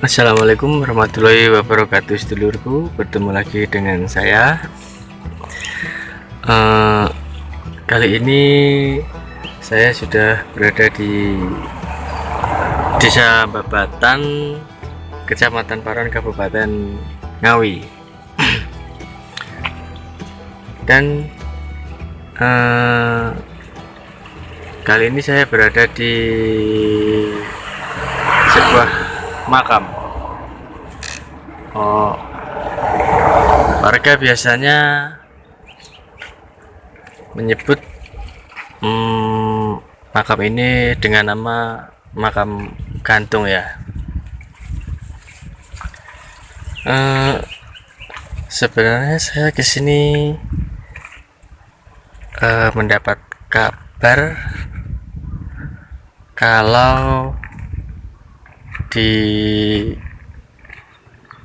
Assalamualaikum warahmatullahi wabarakatuh, sedulurku. Bertemu lagi dengan saya. Kali ini saya sudah berada di Desa Babatan, Kecamatan Paron, Kabupaten Ngawi. Dan kali ini saya berada di sebuah makam. Warga biasanya menyebut makam ini dengan nama makam gantung ya. Sebenarnya saya kesini mendapat kabar kalau di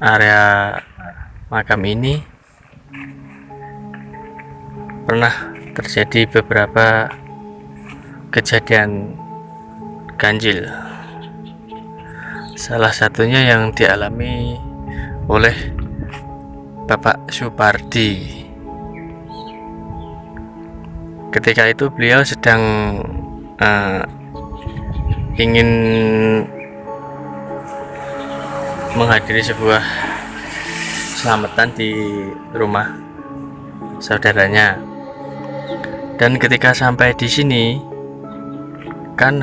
area makam ini pernah terjadi beberapa kejadian ganjil. Salah satunya yang dialami oleh Bapak Supardi. Ketika itu beliau sedang ingin menghadiri sebuah selamatan di rumah saudaranya. Dan ketika sampai di sini kan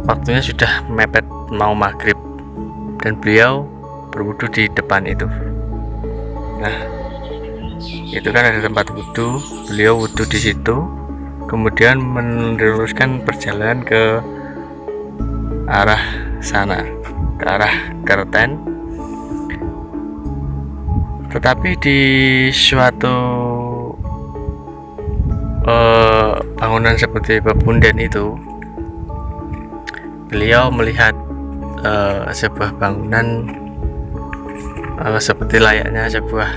waktunya sudah mepet mau maghrib dan beliau berwudu di depan itu. Nah, itu kan ada tempat wudu, beliau wudu di situ, kemudian meneruskan perjalanan ke arah sana, ke arah Kerten. Tetapi di suatu bangunan seperti pepunden itu, beliau melihat sebuah bangunan seperti layaknya sebuah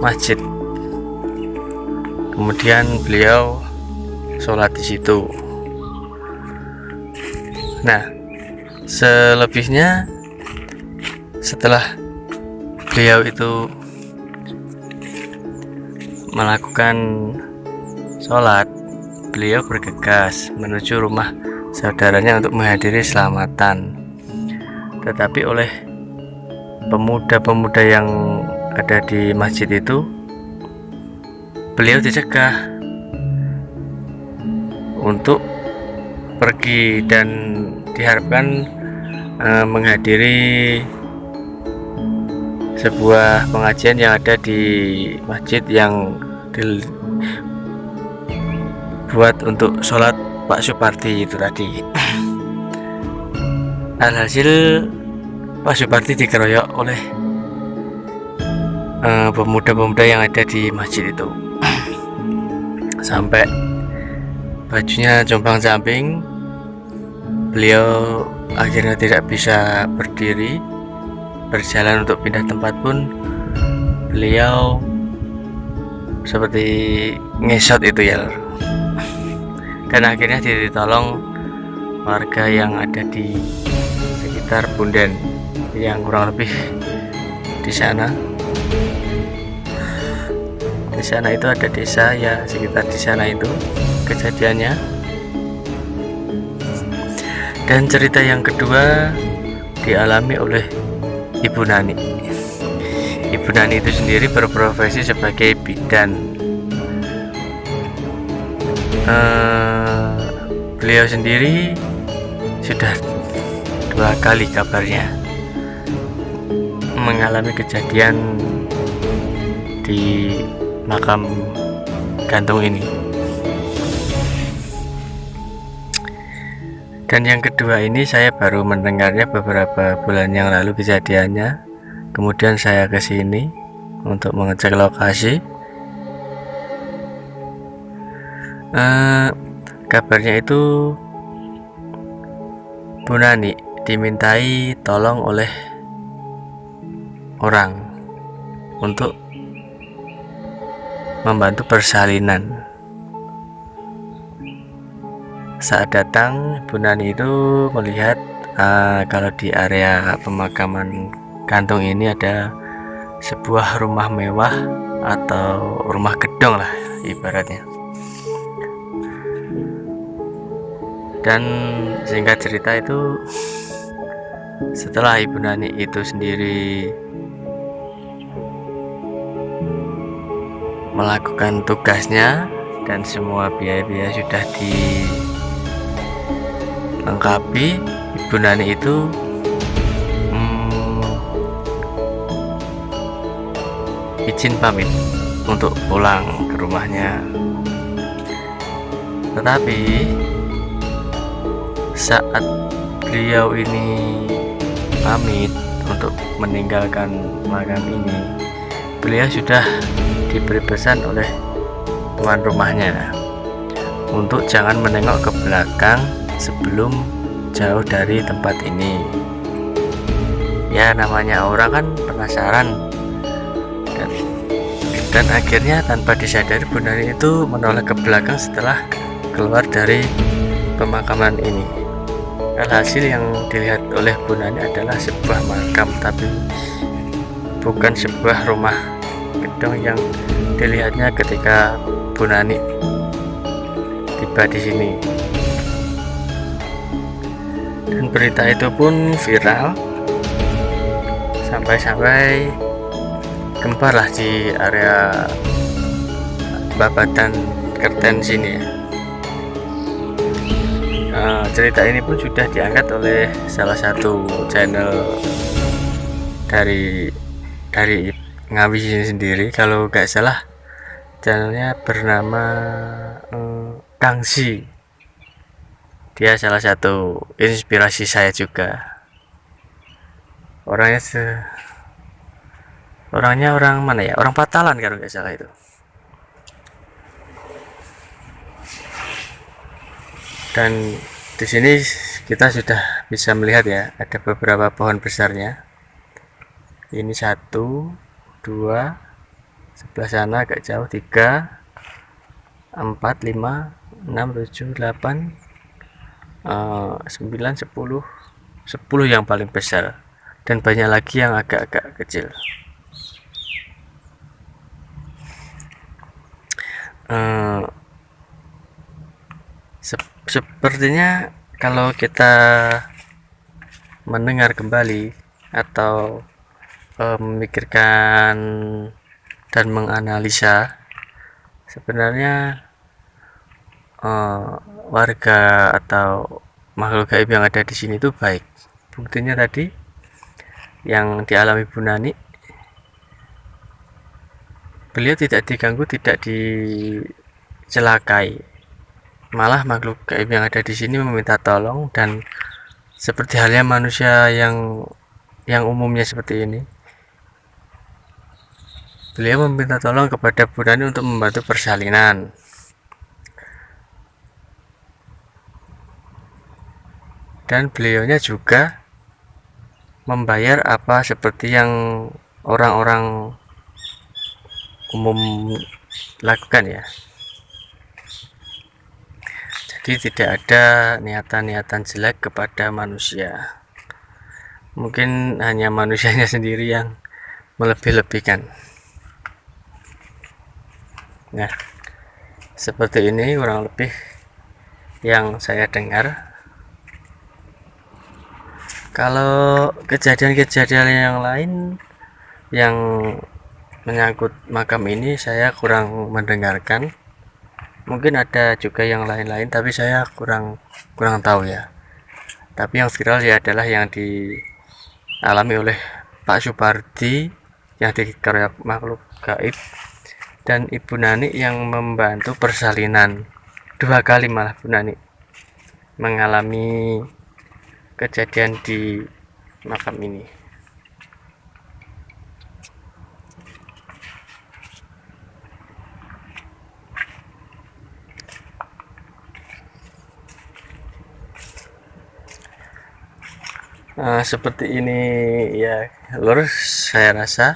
masjid. Kemudian beliau sholat di situ. Nah, selebihnya setelah beliau itu melakukan sholat, beliau bergegas menuju rumah saudaranya untuk menghadiri selamatan. Tetapi oleh pemuda-pemuda yang ada di masjid itu, beliau dicegah untuk pergi dan diharapkan menghadiri sebuah pengajian yang ada di masjid yang dibuat untuk sholat Pak Supardi itu tadi. Alhasil Pak Supardi dikeroyok oleh pemuda-pemuda yang ada di masjid itu sampai bajunya jompang-camping. Beliau akhirnya tidak bisa berdiri, berjalan untuk pindah tempat pun beliau seperti ngesot itu ya. Dan akhirnya ditolong warga yang ada di sekitar Punden, yang kurang lebih di sana. Di sana itu ada desa ya, sekitar di sana itu kejadiannya. Dan cerita yang kedua dialami oleh Ibu Nani. Ibu Nani itu sendiri berprofesi sebagai bidan. Beliau sendiri sudah 2 kali kabarnya mengalami kejadian di makam gantung ini. Dan yang kedua ini saya baru mendengarnya beberapa bulan yang lalu kejadiannya. Kemudian saya ke sini untuk mengecek lokasi. Kabarnya itu Bu Nani dimintai tolong oleh orang untuk membantu persalinan. saat datang Ibu Nani itu melihat kalau di area pemakaman gantung ini ada sebuah rumah mewah atau rumah gedung lah ibaratnya. Dan singkat cerita itu, setelah Ibu Nani itu sendiri melakukan tugasnya dan semua biaya-biaya sudah dilengkapi, Ibu Nani itu izin pamit untuk pulang ke rumahnya. Tetapi saat beliau ini pamit untuk meninggalkan makam ini, beliau sudah diberi pesan oleh tuan rumahnya untuk jangan menengok ke belakang sebelum jauh dari tempat ini. Ya, namanya orang kan penasaran, dan akhirnya tanpa disadari Bu Nani itu menoleh ke belakang setelah keluar dari pemakaman ini. Alhasil yang dilihat oleh Bu Nani adalah sebuah makam, tapi bukan sebuah rumah gedung yang dilihatnya ketika Bu Nani tiba di sini. Dan berita itu pun viral sampai gempar lah di area Babadan Kerten sini ya. Cerita ini pun sudah diangkat oleh salah satu channel dari Ngawi sini sendiri, kalau nggak salah channelnya bernama Kangsi. Dia salah satu inspirasi saya juga. Orangnya orang mana ya? Orang Patalan kalau nggak salah itu. Dan di sini kita sudah bisa melihat ya, ada beberapa pohon besarnya. Ini 1, 2, sebelah sana agak jauh 3, 4, 5, 6, 7, 8, 9, 10 yang paling besar, dan banyak lagi yang agak-agak kecil. Sepertinya kalau kita mendengar kembali atau memikirkan dan menganalisa, sebenarnya warga atau makhluk gaib yang ada di sini itu baik. Buktinya tadi yang dialami Bu Nani, beliau tidak diganggu, tidak dicelakai. Malah makhluk gaib yang ada di sini meminta tolong, dan seperti halnya manusia yang umumnya seperti ini, beliau meminta tolong kepada Bu Nani untuk membantu persalinan. Dan beliaunya juga membayar apa seperti yang orang-orang umum lakukan ya. Jadi tidak ada niatan-niatan jelek kepada manusia. Mungkin hanya manusianya sendiri yang melebih-lebihkan. Nah, seperti ini kurang lebih yang saya dengar. Kalau kejadian-kejadian yang lain yang menyangkut makam ini saya kurang mendengarkan. Mungkin ada juga yang lain-lain, tapi saya kurang tahu ya. Tapi yang viral ya adalah yang dialami oleh Pak Supardi yang dikeroyok makhluk gaib, dan Ibu Nani yang membantu persalinan. 2 kali malah Bu Nani mengalami kejadian di makam ini. Seperti ini ya lur, saya rasa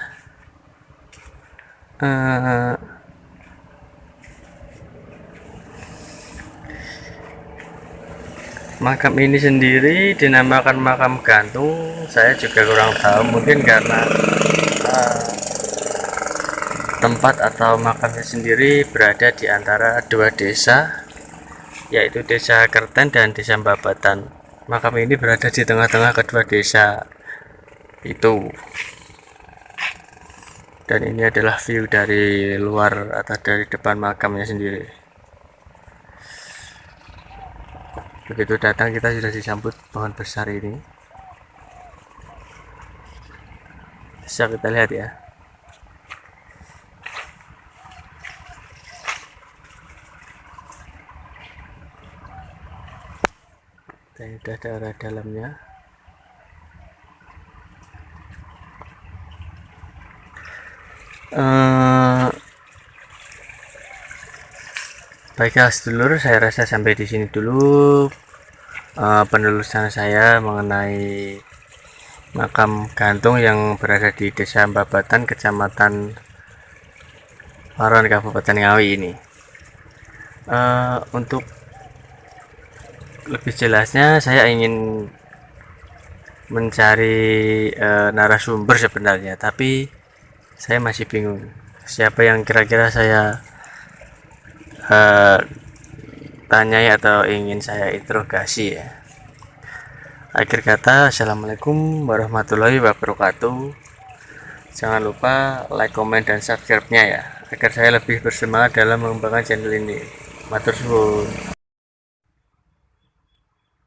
Makam ini sendiri dinamakan makam gantung, saya juga kurang tahu, mungkin karena tempat atau makamnya sendiri berada di antara dua desa, yaitu desa Kerten dan desa Babatan. Makam ini berada di tengah-tengah kedua desa itu. Dan ini adalah view dari luar atau dari depan makamnya sendiri. Begitu datang kita sudah disambut pohon besar ini. Bisa kita lihat ya. Dan sudah ada arah dalamnya. Baiklah sedulur, saya rasa sampai di sini dulu penelusuran saya mengenai makam gantung yang berada di Desa Babatan, Kecamatan Maron, Kabupaten Ngawi ini. Untuk lebih jelasnya saya ingin mencari narasumber sebenarnya, tapi saya masih bingung siapa yang kira-kira saya tanyai atau ingin saya interogasi ya. Akhir kata, assalamualaikum warahmatullahi wabarakatuh. Jangan lupa like, comment, dan subscribe-nya ya, agar saya lebih bersemangat dalam mengembangkan channel ini. Matur suwun.